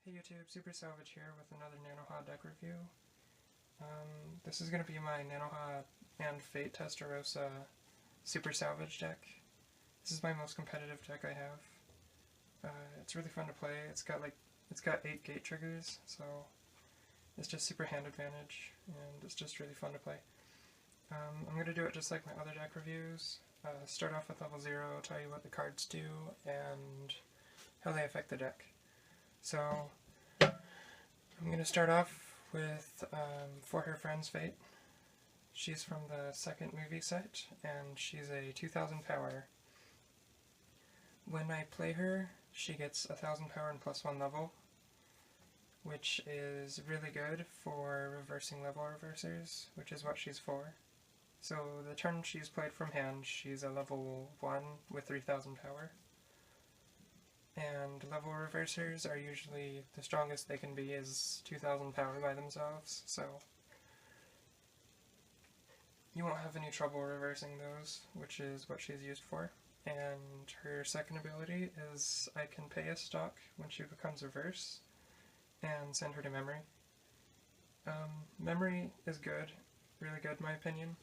Hey YouTube, Super Salvage here with another Nanoha deck review. This is going to be my Nanoha and Fate Testarossa Super Salvage deck. This is my most competitive deck I have. It's really fun to play. It's got 8 gate triggers, so it's just super hand advantage, and it's just really fun to play. I'm going to do it just like my other deck reviews. Start off with level 0, tell you what the cards do, and how they affect the deck. So, I'm going to start off with For Her Friend's Fate. She's from the second movie set, and she's a 2000 power. When I play her, she gets 1000 power and +1 level, which is really good for reversing level reversers, which is what she's for. So the turn she's played from hand, she's a level 1 with 3000 power. And level reversers are usually, the strongest they can be is 2000 power by themselves, so you won't have any trouble reversing those, which is what she's used for. And her second ability is I can pay a stock when she becomes reverse and send her to memory. Memory is good, really good in my opinion,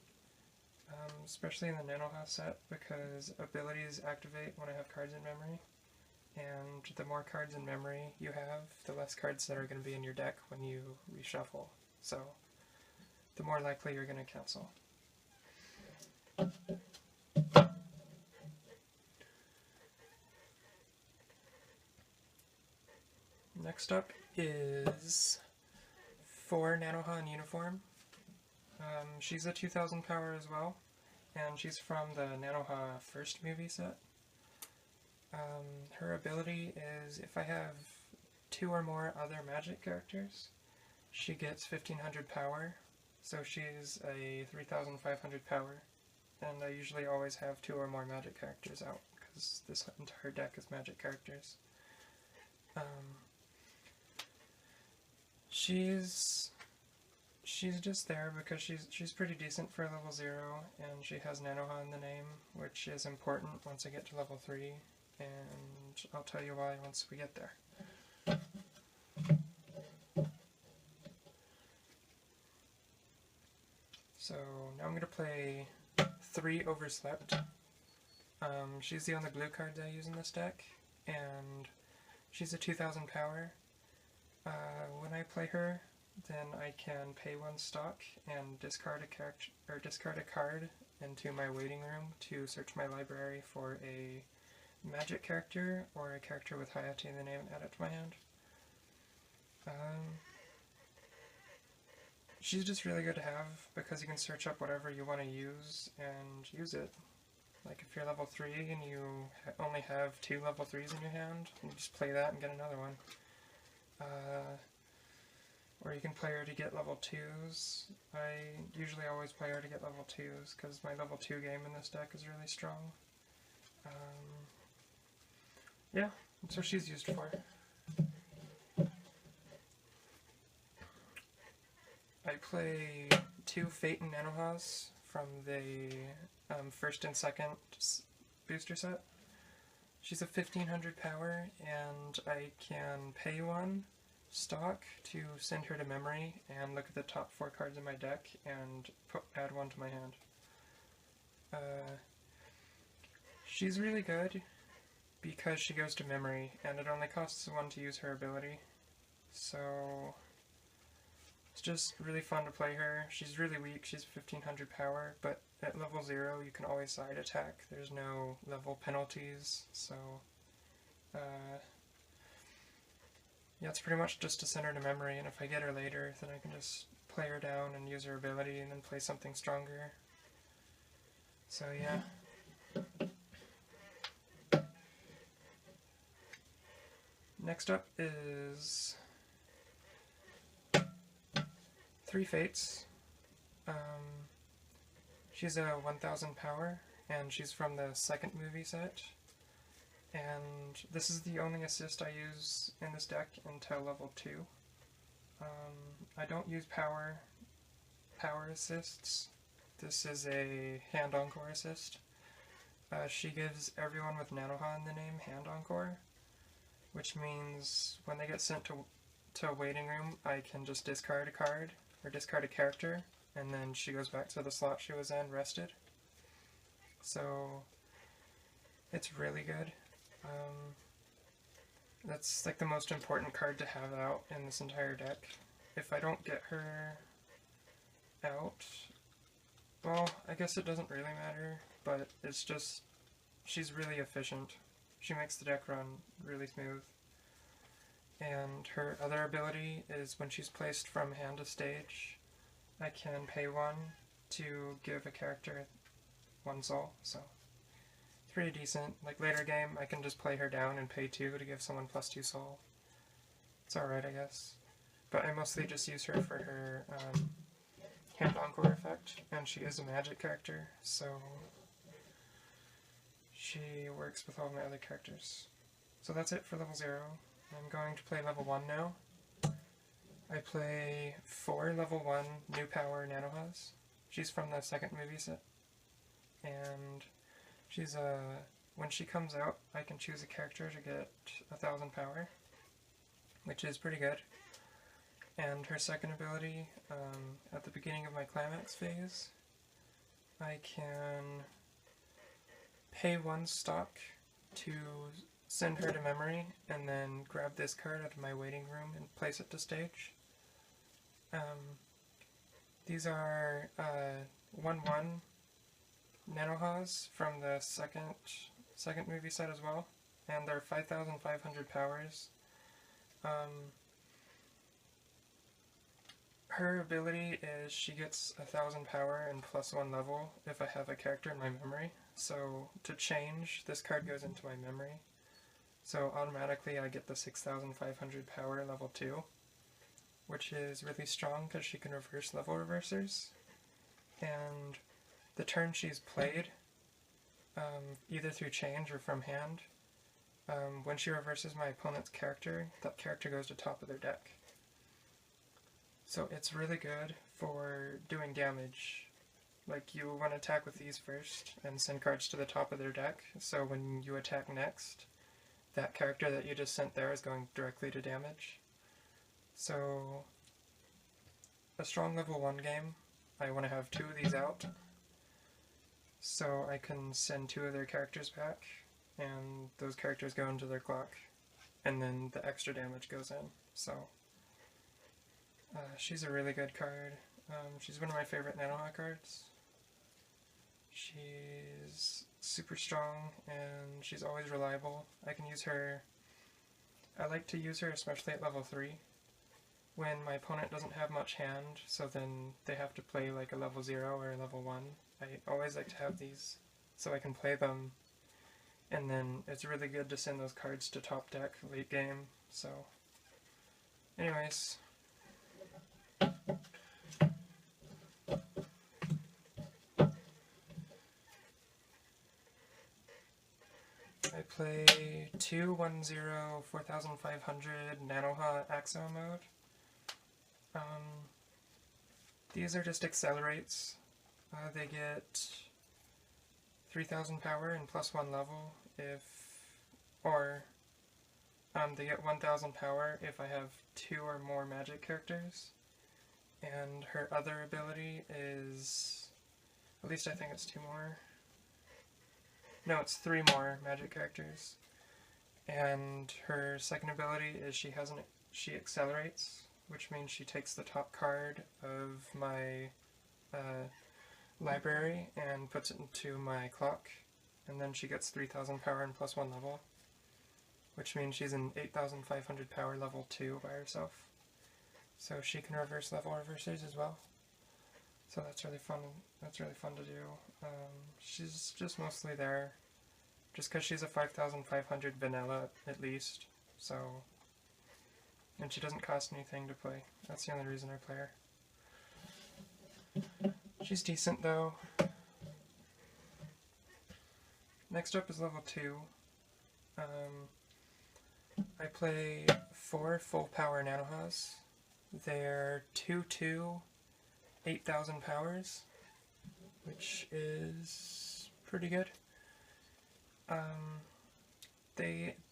especially in the Nanoha set, because abilities activate when I have cards in memory. And the more cards in memory you have, the less cards that are going to be in your deck when you reshuffle. So, the more likely you're going to cancel. Next up is For Nanoha in Uniform. She's a 2000 power as well, and she's from the Nanoha first movie set. Her ability is if I have 2 or more other magic characters, she gets 1500 power, so she's a 3500 power, and I usually always have 2 or more magic characters out, because this entire deck is magic characters. She's just there because she's pretty decent for level 0, and she has Nanoha in the name, which is important once I get to level 3. And I'll tell you why once we get there. So now I'm going to play 3 Overslept. She's the only blue cards I use in this deck, and she's a 2000 power. When I play her, then I can pay 1 stock and discard a card into my waiting room to search my library for a magic character or a character with Hayate in the name and add it to my hand. She's just really good to have because you can search up whatever you want to use and use it. Like if you're level 3 and you only have 2 level 3s in your hand, you just play that and get another one. Or you can play her to get level 2s. I usually always play her to get level 2s because my level 2 game in this deck is really strong. Yeah, that's what she's used for. I play 2 Fate and Nanohas from the first and second booster set. She's a 1500 power, and I can pay 1 stock to send her to memory and look at the top 4 cards in my deck and add 1 to my hand. She's really good because she goes to memory, and it only costs 1 to use her ability. So it's just really fun to play her. She's really weak, she's 1500 power, but at level 0 you can always side attack. There's no level penalties, so yeah, it's pretty much just to send her to memory, and if I get her later, then I can just play her down and use her ability and then play something stronger. So yeah. Next up is 3 Fates. She's a 1000 power, and she's from the second movie set. And this is the only assist I use in this deck until level 2. I don't use power assists. This is a hand encore assist. She gives everyone with Nanoha in the name hand encore. which means when they get sent to a waiting room, I can just discard a card, or discard a character, and then she goes back to the slot she was in, rested. So, it's really good. That's like the most important card to have out in this entire deck. If I don't get her out, well, I guess it doesn't really matter, but it's just, she's really efficient. She makes the deck run really smooth. And her other ability is when she's placed from hand to stage, I can pay 1 to give a character 1 soul, so it's pretty decent. Like later game, I can just play her down and pay 2 to give someone +2 soul. It's alright, I guess. But I mostly just use her for her hand encore effect, and she is a magic character, so she works with all my other characters. So that's it for level 0. I'm going to play level 1 now. I play 4 level 1 new power Nanohas. She's from the second movie set. And she's when she comes out, I can choose a character to get 1000 power, which is pretty good. And her second ability, at the beginning of my climax phase, I can pay 1 stock to send her to memory, and then grab this card out of my waiting room and place it to stage. These are 1/1 Nanohas from the second movie set as well, and they're 5,500 powers. Her ability is she gets 1000 power and +1 level if I have a character in my memory. So to change, this card goes into my memory. So automatically I get the 6,500 power level 2, which is really strong because she can reverse level reversers. And the turn she's played, either through change or from hand, when she reverses my opponent's character, that character goes to top of their deck. So it's really good for doing damage. Like, you want to attack with these first and send cards to the top of their deck, so when you attack next, that character that you just sent there is going directly to damage. So, a strong level 1 game, I want to have 2 of these out, so I can send 2 of their characters back, and those characters go into their clock, and then the extra damage goes in. So, she's a really good card. She's one of my favorite Nanoha cards. She's super strong, and she's always reliable. I can use her, I like to use her especially at level 3, when my opponent doesn't have much hand, so then they have to play like a level 0 or a level 1. I always like to have these, so I can play them, and then it's really good to send those cards to top deck late game, so anyways. I play 2-1-0 4500 Nanoha Axo mode. These are just accelerates. They get 3000 power and +1 level or they get 1000 power if I have 2 or more magic characters. And her other ability is, at least I think it's 2 more. No, it's 3 more magic characters. And her second ability is she accelerates, which means she takes the top card of my library and puts it into my clock, and then she gets 3000 power and +1 level, which means she's an 8500 power level 2 by herself. So she can reverse level reversers as well. So that's really fun. That's really fun to do. She's just mostly there, just because she's a 5500 vanilla at least. So, and she doesn't cost anything to play. That's the only reason I play her. She's decent though. Next up is level 2. I play 4 full power Nanohas. They're 2/2, 8000 powers, which is pretty good.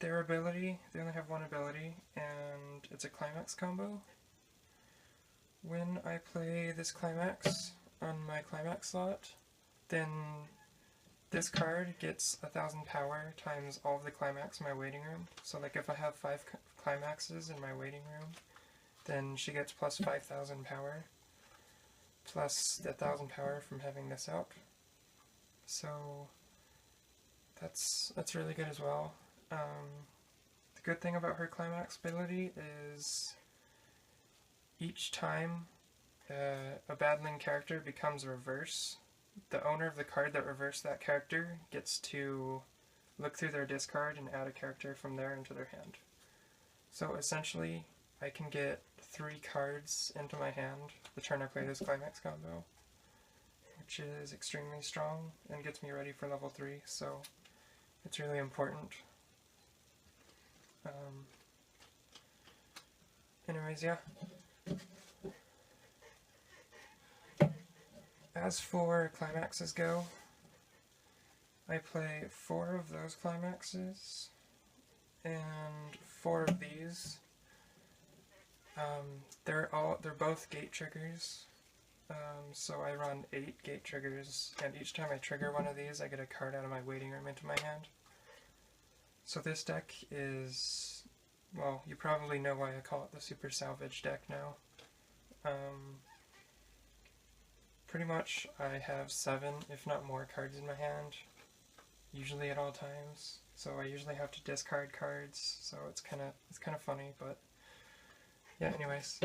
their ability, they only have one ability, and it's a climax combo. When I play this climax on my climax slot, then this card gets 1000 power times all of the climax in my waiting room. So like if I have 5 climaxes in my waiting room, then she gets plus 5000 power, plus the 1000 power from having this out. So that's really good as well. The good thing about her climax ability is each time a battling character becomes reverse, the owner of the card that reversed that character gets to look through their discard and add a character from there into their hand. So essentially, I can get 3 cards into my hand the turn I play this climax combo, which is extremely strong and gets me ready for level 3, so it's really important. Anyways, yeah. As for climaxes go, I play 4 of those climaxes and 4 of these. They're both gate triggers, so I run 8 gate triggers, and each time I trigger one of these, I get a card out of my waiting room into my hand. So this deck is, well, you probably know why I call it the Super Salvage deck now. Pretty much I have 7, if not more, cards in my hand, usually at all times. So I usually have to discard cards, so it's kind of funny, but yeah. Anyways,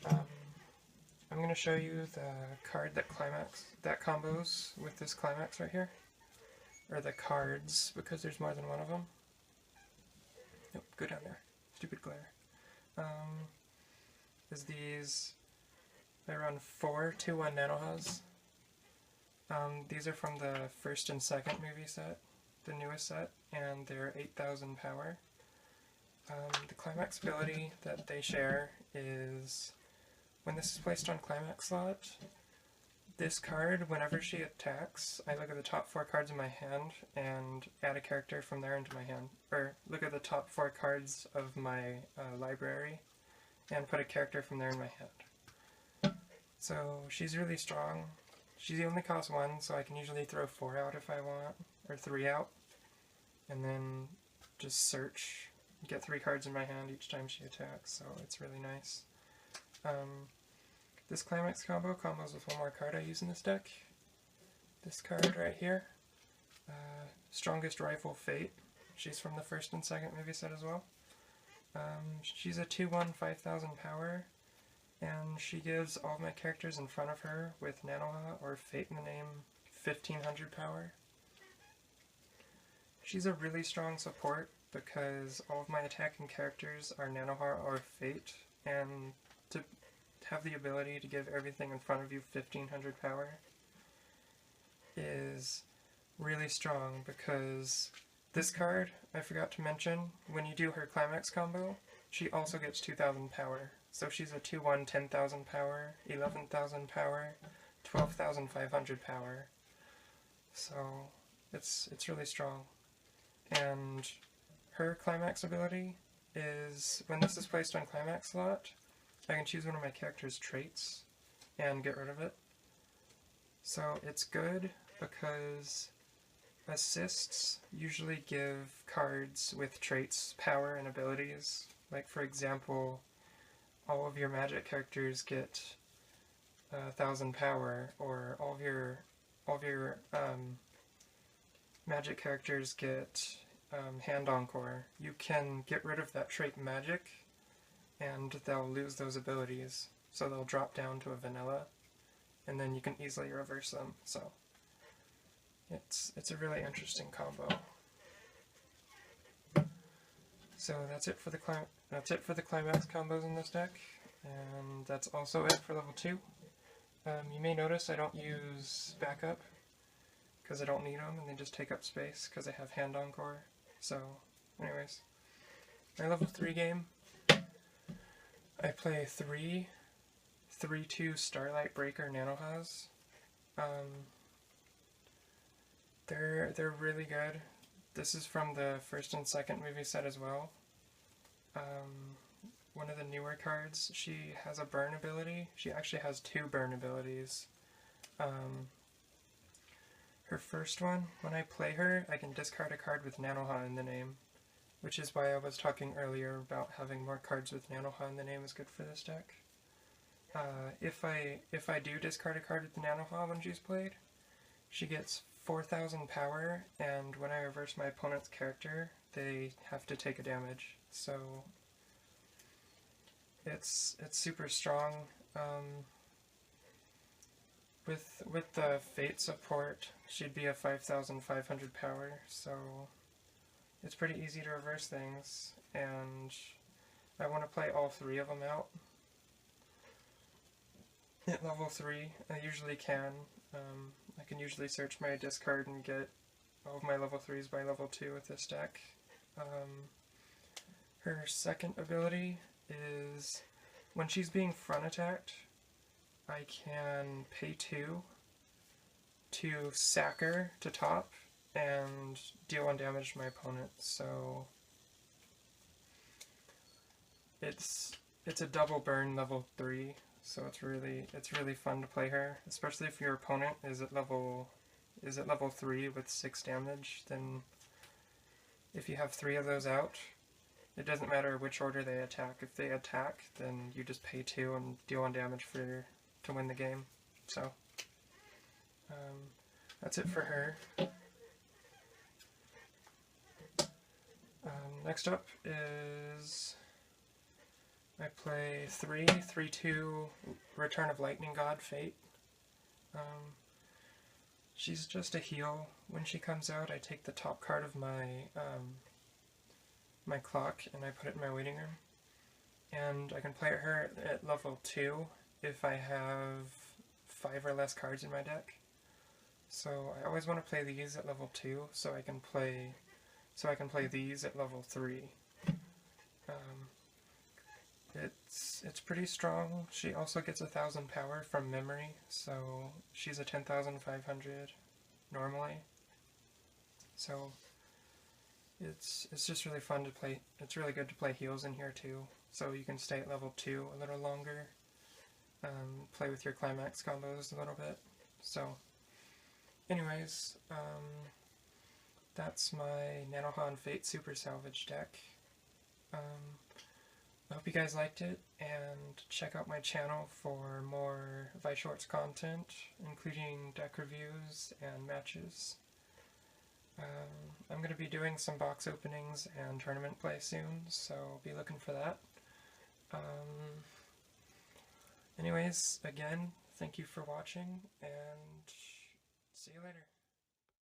I'm gonna show you the card that combos with this climax right here, or the cards, because there's more than one of them. Nope, go down there. Stupid glare. Is these. I run 4 2-1 Nanohas. These are from the first and second movie set, the newest set, and they're 8000 power. The climax ability that they share is, when this is placed on climax slot, this card, whenever she attacks, I look at the top 4 cards in my hand and add a character from there into my hand. Or look at the top 4 cards of my library and put a character from there in my hand. So she's really strong. She only costs 1, so I can usually throw 4 out if I want, or 3 out, and then just search, get 3 cards in my hand each time she attacks, so it's really nice. This climax combo combos with one more card I use in this deck. This card right here, Strongest Rival Fate. She's from the first and second movie set as well. She's a 2-1 5000 power. And she gives all of my characters in front of her with Nanoha or Fate in the name 1500 power. She's a really strong support because all of my attacking characters are Nanoha or Fate, and to have the ability to give everything in front of you 1500 power is really strong, because this card, I forgot to mention, when you do her climax combo, she also gets 2000 power. So she's a 2-1 10,000 power, 11,000 power, 12,500 power. So it's really strong. And her climax ability is, when this is placed on climax slot, I can choose one of my character's traits and get rid of it. So it's good because assists usually give cards with traits power and abilities. Like, for example, all of your magic characters get 1000 power, or all of your magic characters get hand encore. You can get rid of that trait magic, and they'll lose those abilities, so they'll drop down to a vanilla, and then you can easily reverse them. So it's a really interesting combo. So that's it for the climax combos in this deck, and that's also it for level 2. You may notice I don't use backup because I don't need them, and they just take up space because I have hand encore. So, anyways, my level 3 game, I play 3 3-2 Starlight Breaker Nanohas. They're really good. This is from the first and second movie set as well. One of the newer cards, she has a burn ability. She actually has 2 burn abilities. Her first one, when I play her, I can discard a card with Nanoha in the name, which is why I was talking earlier about having more cards with Nanoha in the name is good for this deck. If I do discard a card with Nanoha when she's played, she gets 4,000 power, and when I reverse my opponent's character, they have to take a damage. So it's super strong. With the Fate support, she'd be a 5,500 power, so it's pretty easy to reverse things, and I want to play all 3 of them out. At level 3, I usually can. I can usually search my discard and get all of my level 3s by level 2 with this deck. Her second ability is, when she's being front attacked, I can pay 2 to sack her to top and deal 1 damage to my opponent, so it's a double burn level 3, so it's really fun to play her, especially if your opponent is at level 3 with 6 damage. Then if you have 3 of those out, it doesn't matter which order they attack. If they attack, then you just pay 2 and deal 1 damage to win the game. So that's it for her. Next up is I play 3/2 Return of Lightning God Fate. She's just a heal. When she comes out, I take the top card of my my clock and I put it in my waiting room. And I can play her at level 2 if I have 5 or less cards in my deck. So I always want to play these at level 2 so I can play these at level 3. It's pretty strong. She also gets 1,000 power from memory, so she's a 10,500 normally. So it's just really fun to play. It's really good to play heals in here too, so you can stay at level 2 a little longer. Play with your climax combos a little bit. So anyways, that's my Nanoha and Fate Super Salvage deck. I hope you guys liked it, and check out my channel for more Weiss Schwarz content, including deck reviews and matches. I'm going to be doing some box openings and tournament play soon, so be looking for that. Anyways, again, thank you for watching, and see you later.